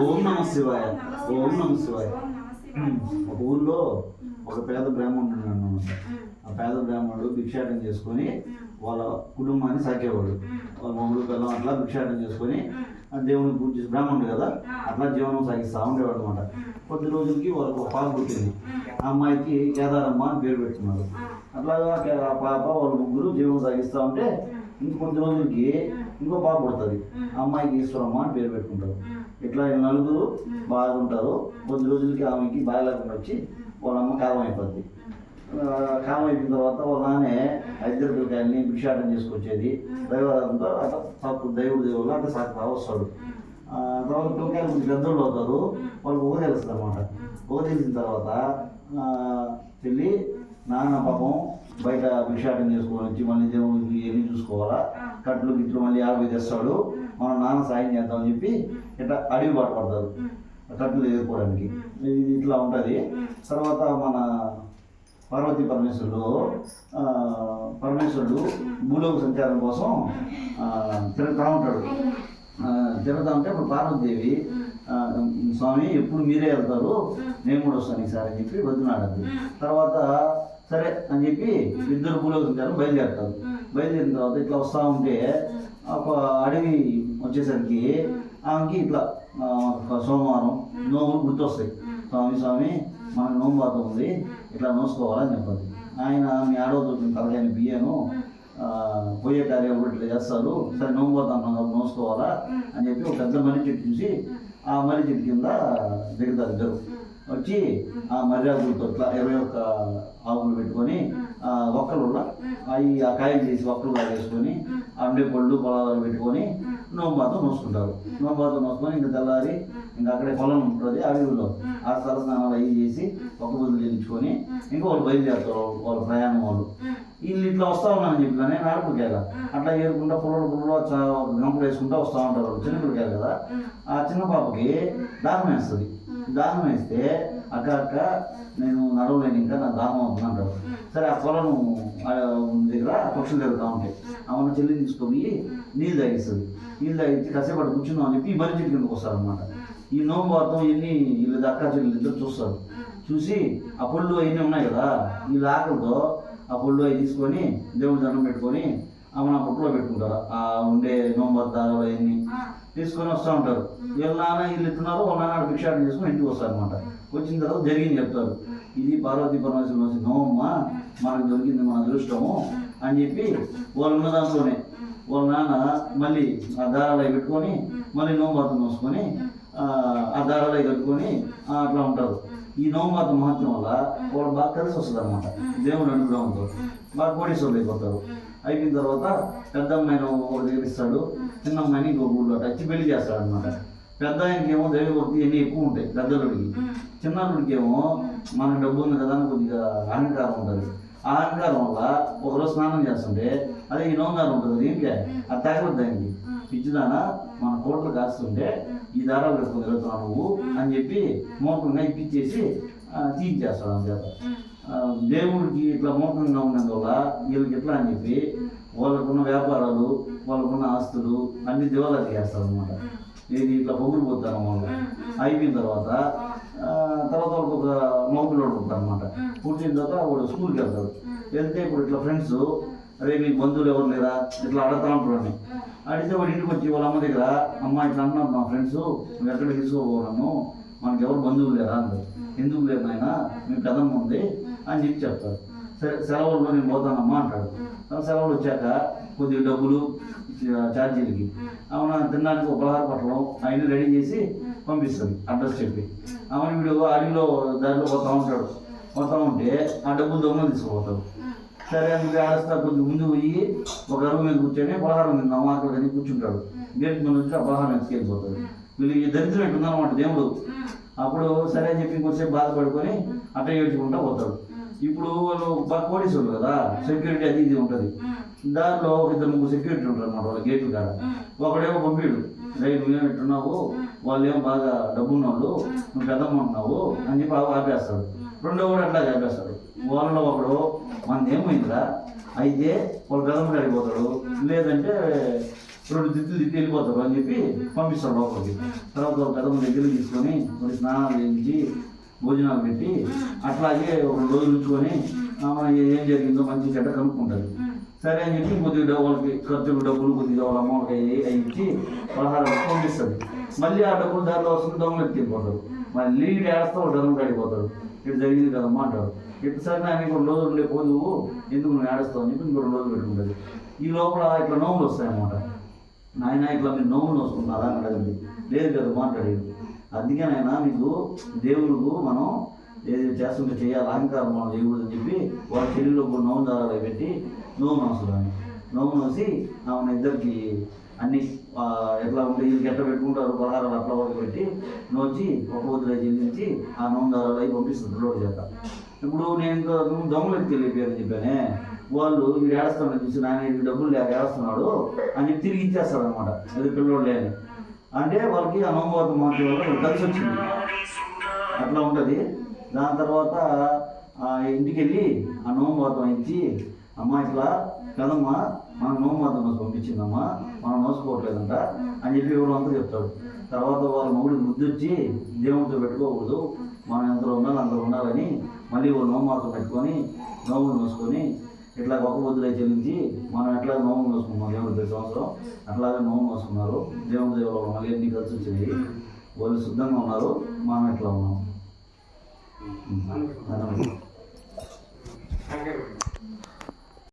ఓం నమ శివాయ. ఓం నమ శివాయ. ఒక ఊళ్ళో ఒక పేద బ్రాహ్మణుడు అన్నమాట. ఆ పేద బ్రాహ్మణుడు భిక్షాటం చేసుకొని వాళ్ళ కుటుంబాన్ని సాకేవాడు. వాళ్ళ మొగుడు పిల్లలు అట్లా భిక్షాటం చేసుకొని దేవుని పూజ చేసి బ్రాహ్మణుడు కదా అట్లా జీవనం సాగిస్తూ ఉండేవాడు అనమాట. కొద్ది రోజులకి వాళ్ళకి ఒక పాప పుట్టింది. ఆ అమ్మాయికి కేదారమ్మ అని పేరు పెట్టుకున్నారు. అట్లాగా ఆ పాప వాళ్ళ ముగ్గురు జీవనం సాగిస్తూ ఉంటే ఇంకొద్ది రోజులకి ఇంకో పాప పుడుతుంది. ఆ అమ్మాయికి ఈశ్వరమ్మ అని పేరు పెట్టుకుంటారు. ఇట్లా నలుగురు బాగుంటారు. కొద్ది రోజులకి ఆమెకి బాగా లేకుండా వచ్చి వాళ్ళ అమ్మ కాలం అయిపోద్ది. కాలం అయిపోయిన తర్వాత వాళ్ళ నాన్నే ఇద్దరు పిల్లకాయలని భిక్షాటం చేసుకొచ్చేది. దైవాలతో అట్లా తప్పు దేవుడు దేవుళ్ళు అట్లా సాగుతా వస్తాడు. తర్వాత పిల్లకాయలు కొంచెం పెద్దోళ్ళు అవుతారు. వాళ్ళకి ఊహ తెలుస్తుంది అనమాట. ఊహ తెలిసిన తర్వాత వెళ్ళి నాన్న పాపం బయట భిక్షాటం చేసుకొని వచ్చి మళ్ళీ దేవుడికి ఎన్ని చూసుకోవాలా, కట్లు గిట్లు మళ్ళీ ఆడపోయి తెస్తాడు, మన నాన్న సాయం చేద్దామని చెప్పి ఇట్లా అడవి బాట పడతారు కట్లు ఎదుర్కోవడానికి. ఇది ఇట్లా ఉంటుంది. తర్వాత మన పార్వతీ పరమేశ్వరుడు భూలోక సంచారం కోసం తిరుగుతూ ఉంటాడు. తిరుగుతూ ఉంటే ఇప్పుడు పార్వతీదేవి స్వామి ఎప్పుడు మీరే వెళ్తారు, నేను కూడా వస్తాను ఈసారి అని చెప్పి వద్దునాడదు. తర్వాత సరే అని చెప్పి ఇద్దరు భూలోక సంచారం బయలుదేరుతారు. బయలుదేరిన తర్వాత ఇట్లా వస్తూ ఉంటే ఒక అడవి వచ్చేసరికి ఆమెకి ఇట్లా సోమవారం నోములు గుర్తొస్తాయి. స్వామి మనకు నోము బాధ ఉంది, ఇట్లా నోసుకోవాలని చెప్పదు. ఆయన మీ ఆడవద్దు తలకాయని బియ్యను పోయే కార్యాలు ఇట్లా చేస్తారు, సరే నోము బాధ అన్నాం నోసుకోవాలా అని చెప్పి ఒక పెద్ద మర్రి చెట్టు చూసి ఆ మర్రి చెట్టు కింద దిగుతారు. ఇద్దరు వచ్చి ఆ మర్యాదలతో ఇట్లా 21 ఆవులు పెట్టుకొని ఒక్కలు ఆ కాయలు చేసి ఒక్కలు వేసుకొని అండే పళ్ళు పొలాలు పెట్టుకొని నోంబాతం నోసుకుంటారు. నోంబాతం నోసుకొని ఇంకా తెల్లారి ఇంకా అక్కడే పొలం ఉంటుంది అడవుల్లో. ఆ స్థల స్నానాలు అవి చేసి ఒక్క బుద్ధులు చెల్లించుకొని ఇంకా వాళ్ళు బయలుదేరుతారు. వాళ్ళ ప్రయాణం వాళ్ళు వీళ్ళు ఇట్లా వస్తూ ఉన్నానని చెప్పిన ఆడపిల్లకాయలు అట్లా ఏరుకుంటా పుల్లలు గంపలు వేసుకుంటూ వస్తూ ఉంటారు. వాళ్ళు చిన్న పిల్లకాయలు కదా. ఆ చిన్న పాపకి దాహం వేస్తుంది. దాహం వేస్తే అక్క నేను నడవలేను ఇంకా నాకు దాహం అవుతుంది అంటారు. సరే ఆ పొలం దగ్గర పక్షులు తిరుగుతూ ఉంటాయి. ఆమె చెల్లి తీసుకొని నీళ్ళు తాగిస్తుంది. నీళ్ళు తాగించి కాసేపు కూర్చుందాం అని చెప్పి ఈ మర్రి చెట్టు కిందకు వస్తారనమాట. ఈ నోంబాతం ఎన్ని వీళ్ళ అక్క చెల్లి ఇద్దరు చూస్తారు. చూసి ఆ పళ్ళు అవన్నీ ఉన్నాయి కదా, వీళ్ళ ఆకలితో ఆ పళ్ళు అవి తీసుకొని దేవుడి దండం పెట్టుకొని ఆమె నా పుట్టలో పెట్టుకుంటారు. ఆ ఉండే నోంబాతాలు అవన్నీ తీసుకొని వస్తూ ఉంటారు. వీళ్ళ నాన్న వీళ్ళు ఎత్తున్నారు, వాళ్ళ నాన్న భిక్షాటం చేసుకొని ఇంటికి వస్తారు అనమాట. వచ్చిన తర్వాత జరిగింది చెప్తారు. ఇది పార్వతీ పరమేశ్వరుడు వచ్చి నోమమ్మ మనకు దొరికింది మన అదృష్టము అని చెప్పి వాళ్ళు ఉన్న దాంట్లోనే వాళ్ళ నాన్న మళ్ళీ ఆ దారాలు పెట్టుకొని మళ్ళీ నోంబాతం మోసుకొని ఆ దారాలు కట్టుకొని అట్లా ఉంటారు. ఈ నోంబాతం మహత్వం వల్ల వాళ్ళు బాగా కలిసి వస్తుంది అనమాట. దేవుడు అనుగ్రహంతో బాగా కోటేశ్వరులు అయిపోతారు. అయిపోయిన తర్వాత పెద్ద అమ్మాయిని ఒక దగ్గర ఇస్తాడు, చిన్న అమ్మాయిని ఇంకో ఊళ్ళో వచ్చి పెళ్లి చేస్తాడు అనమాట. పెద్ద ఆయనకి ఏమో దైవభక్తి ఇవన్నీ ఎక్కువ ఉంటాయి పెద్దలుడికి. చిన్నలుడికి ఏమో మనకు డబ్బు ఉంది కదా అని కొద్దిగా అహంకారం ఉంటుంది. ఆ అహంకారం వల్ల ఒకరోజు స్నానం చేస్తుంటే అదే ఈ నోంగారం ఉంటుంది. ఏంటి అది తగలద్దు ఆయనకి. పిచ్చిదానా మన కోట్లు కాస్తుంటే ఈ దారాలు పెట్టుకుని తిరుగుతున్నావు నువ్వు అని చెప్పి మోకంగా ఇప్పించేసి తీయించేస్తాడు. అంచేత దేవుడికి ఇట్లా మోకంగా ఉన్నందువల్ల వీళ్ళకి ఎట్లా అని చెప్పి వాళ్ళకున్న వ్యాపారాలు వాళ్ళకున్న ఆస్తులు అన్ని దివాలా చేస్తారు అనమాట. ఇది ఇట్లా పొగులు పోతారు వాళ్ళు. అయిపోయిన తర్వాత వాళ్ళకి ఒక మౌపిలోడు ఉంటారు అనమాట. పుట్టిన తర్వాత వాడు స్కూల్కి వెళ్తాడు. వెళ్తే ఇప్పుడు ఇట్లా ఫ్రెండ్స్ అరే మీకు బంధువులు ఎవరు లేరా ఇట్లా అడుగుతా ఉంటారు అని అడిగితే వాడు ఇంటికి వచ్చి వాళ్ళ అమ్మ దగ్గర అమ్మ ఇట్లా అన్నారు మా ఫ్రెండ్స్ నువ్వు ఎక్కడ తీసుకోపోవడము మనకి ఎవరు బంధువులు లేరా అంటారు. ఎందుకు లేదు నాయన మీ పెదమ్మ ఉంది అని చెప్పి చెప్తారు. సరే సెలవుల్లో నేను పోతానమ్మా అంటాడు. సెలవులు వచ్చాక కొద్దిగా డబ్బులు ఛార్జీలకి ఆమె తినడానికి ఒక పలహార పట్టడం అవన్నీ రెడీ చేసి పంపిస్తుంది అడ్రస్ చెప్పి. ఆమె వీడు అడవిలో దారిలో పోతూ ఉంటే ఆ డబ్బులు దొంగలు తీసుకుపోతాడు. సరే అని ఆడస్తా కొద్దిగా ముందు పోయి ఒక అరువు మీద కూర్చొని పలహారం మీద అక్కడ కానీ కూర్చుంటాడు. గేట్ మీద వచ్చి ఆ పలహారం ఎత్తుకెళ్ళిపోతాడు. వీళ్ళకి దరిద్రం ఎట్టుందన్నమాట దేవుడు. అప్పుడు సరే అని చెప్పి ఇంకొంచెం బాధపడుకొని అట్ట ఏడ్చుకుంటా పోతాడు. ఇప్పుడు వాళ్ళు బాగా పోలీసులు కదా, సెక్యూరిటీ అది ఇది ఉంటుంది. దాంట్లో ఒక 2-3 సెక్యూరిటీ ఉంటారు అన్నమాట వాళ్ళ గేట్లు కాడ. ఒకడేమో పంపిడు రైలు నువ్వేమో ఎట్టున్నావు, వాళ్ళు ఏమో బాగా డబ్బున్న వాళ్ళు, నువ్వు పెద్దమ్మంటున్నావు అని చెప్పి ఆపేస్తాడు. రెండో కూడా అట్లా ఆపేస్తాడు. వాళ్ళలో ఒకడు మనది ఏమైందిరా అయితే వాళ్ళు పెద్దమ్మ అడిగిపోతాడు, లేదంటే 2 దిక్కులు తిట్టి వెళ్ళిపోతారు అని చెప్పి పంపిస్తారు లోపలికి. తర్వాత ఒక పెద్ద దగ్గరికి తీసుకొని మరి స్నానాలు చేయించి భోజనాలు పెట్టి అట్లాగే ఒక రోజు ఉంచుకొని ఏం జరిగిందో మంచి చెడ్డ కనుక్కుంటుంది. సరే అని చెప్పి కొద్దిగా వాళ్ళకి ఖర్చులు డబ్బులు కొద్దిగా వాళ్ళ అమ్మకి అవి ఇచ్చి పలహారం పంపిస్తుంది. మళ్ళీ ఆ డబ్బులు దారిలో వస్తుంది, దొంగలు ఎత్తిపోతారు. మళ్ళీ ఏడుస్తా డబ్బులు కడిగిపోతాడు. ఇటు జరిగింది కదమ్మా అంటారు. ఇటు సరే ఆయన 2 రోజులు ఉండే పోదు, ఎందుకు నువ్వు ఏడుస్తావు అని చెప్పి 2 రోజులు పెట్టుకుంటుంది. ఈ లోపల ఇట్లా నోములు వస్తాయన్నమాట. నాయన ఇట్లా మీరు నోములు వస్తున్నారా అని అడగండి. లేదు కదా మాట్లాడేది. అందుకే నాయన మీకు దేవుడికి మనం ఏది చేస్తుంటే చేయాలి, అహంకారం మనం చేయకూడదు అని చెప్పి వాళ్ళ చెల్లిలో 3 నోము దారాలు పెట్టి నోము నోసులని నోము నోసి ఆమె ఇద్దరికి అన్ని ఎట్లా ఉంటే వీళ్ళకి ఎట్లా పెట్టుకుంటారు పలహారాలు అట్లా వరకు పెట్టి నోచి ఒక వదిలే చెల్లించి ఆ నోము దారాలు అవి పంపిస్తుంది రోడ్డు చేత. ఇప్పుడు నేను ఇంకా దొంగలకి తెలియపోయారని చెప్పానే, వాళ్ళు వీడు ఏడుస్తాడని చూసి నాయన డబ్బులు లేక ఏడుస్తున్నాడు అని చెప్పి తిరిగి ఇచ్చేస్తాడు అనమాట. అది పిల్లోడు లేని అంటే వాళ్ళకి ఆ నోమువాతం మార్చే వల్ల కలిసి వచ్చింది. అట్లా ఉంటుంది. దాని తర్వాత ఇంటికి వెళ్ళి ఆ నోమువాతం ఇచ్చి అమ్మ ఇట్లా కదమ్మా మనం నోమువాతం నోసి పంపించిందమ్మా, మనం నోసుకోవట్లేదంట అని చెప్పి ఎవరు అంతా చెప్తాడు. తర్వాత వాళ్ళ మొగుడికి బుద్ధి వచ్చి దేవుడితో పెట్టుకోకూడదు, మనం ఎంతలో ఉండాలి అంతలో ఉండాలని మళ్ళీ వాళ్ళు నోమువాతం పెట్టుకొని నోములు నోసుకొని ఇట్లా ఒక బుద్ధులై చెల్లించి మనం ఎట్లా నోము నోసుకున్నాం దేవుడు ప్రతి సంవత్సరం అట్లాగే నోము నోసుకున్నారు. దేవుడి దేవుడు మళ్ళీ ఎన్ని కలిసి వచ్చినాయి, వాళ్ళు శుద్ధంగా ఉన్నారు, మనం ఎట్లా ఉన్నాం.